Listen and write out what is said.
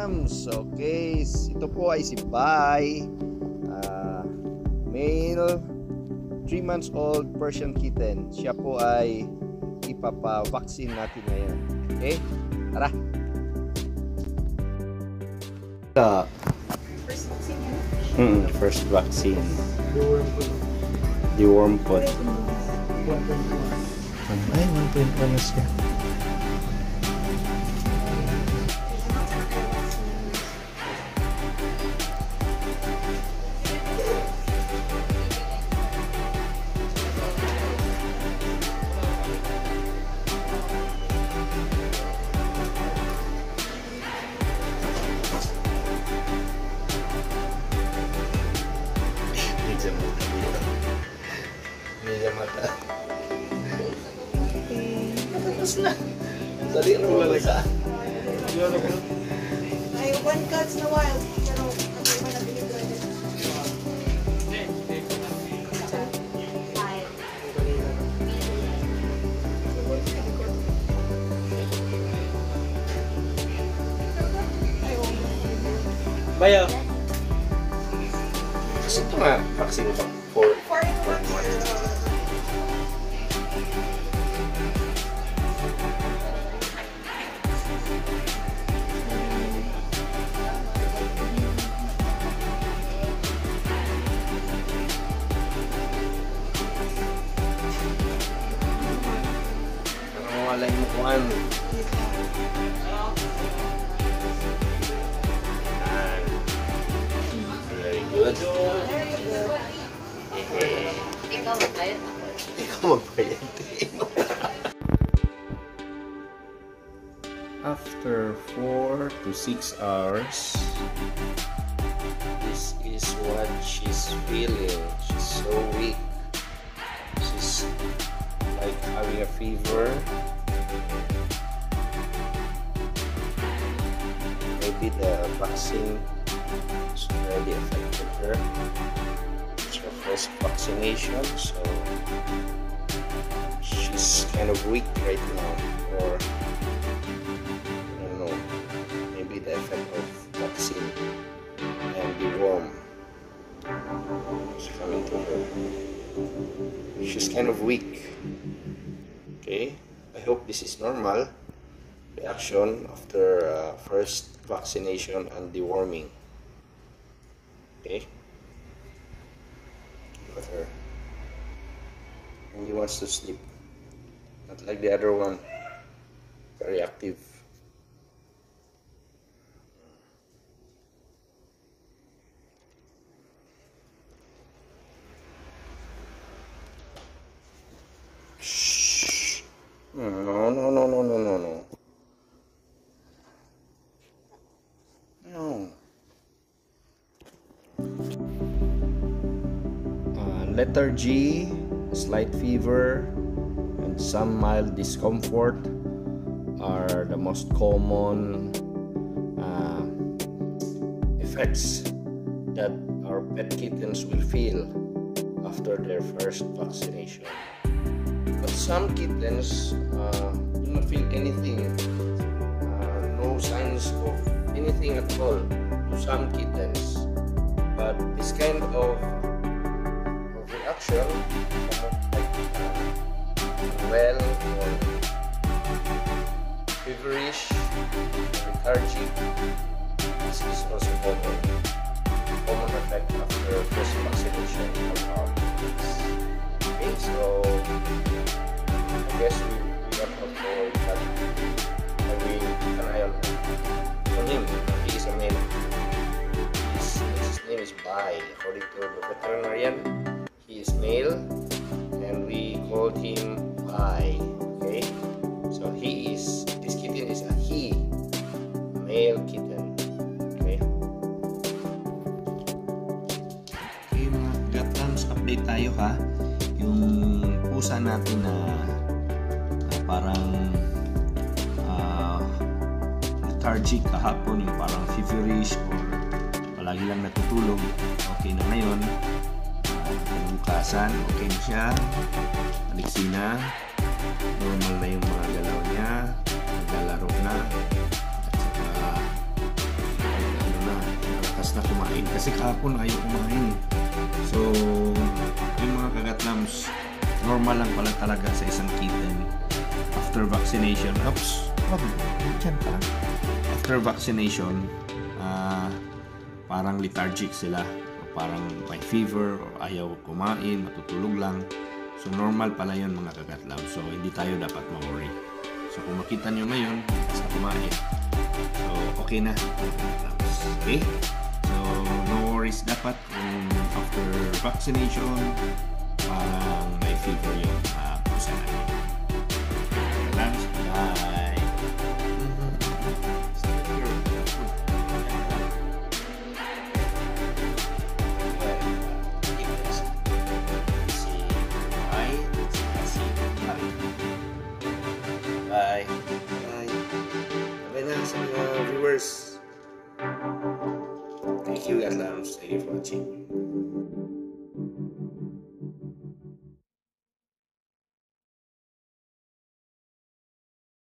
Katlams. Okay, ito po ay si Bai, male 3 months old Persian kitten. Siya po ay ipapa-vaccine natin ngayon. Okay, tara. First vaccine. Deworm pod. Ay, 1.1 na siya. Medyo mata. Tapos na. Dali na wala ka. Ay, one cats na wild. Pero, ano yung mga pinigyan? Bayo. Kasi ito nga, vaccine ito. 4 in 1. Wala yung mukuhan. Very good. Ikaw magbayad. Ikaw magbayad. After 4 to 6 hours, this is what she's feeling. She's so weak. She's like having a fever. Maybe the vaccine has already affected her. It's her first vaccination, so she's kind of weak right now. Or I don't know, maybe the effect of vaccine and the worm is coming to her. She's kind of weak. Okay, I hope this is normal reaction after first vaccination and deworming. Okay, look at her. And he wants to sleep, not like the other one, very active. Shh. No. Lethargy, slight fever, and some mild discomfort are the most common effects that our pet kittens will feel after their first vaccination. But some kittens do not feel anything, no signs of anything at all to some kittens. But this kind of reaction, like or feverish, lethargic, this is also common effect after first vaccination of our kittens. Okay, so I guess we don't have to worry that we keep an eye on him. He is a male. His name is Bai. According to the veterinarian, he is male, and we called him Bai. Okay, so this kitten is a male kitten. Okay. Okay mga Katlams, update tayo ha. Yung pusa natin na parang lethargic kahapon, yung parang feverish or palagi lang natutulog, okay na ngayon. Kabukasan, okay na siya, aliksi na, normal na yung mga galaw niya, naglalaro na, at saka na kumain kasi kahapon ayaw kumain. So, yung mga kagatlams, normal lang pala talaga sa isang kitten after vaccination. Oops, dyan pa. After vaccination, parang lethargic sila, o parang may fever, o ayaw kumain, matutulog lang. So normal pala yun mga kagatlam. So hindi tayo dapat ma-worry. So kung makita nyo ngayon, basta kumain. So okay na. Okay? So no worries dapat kung after vaccination, parang may fever yung pusa natin. Bye! Bye. Bye. Okay na sa mga viewers. Thank you, Gatlams. Thank you for watching.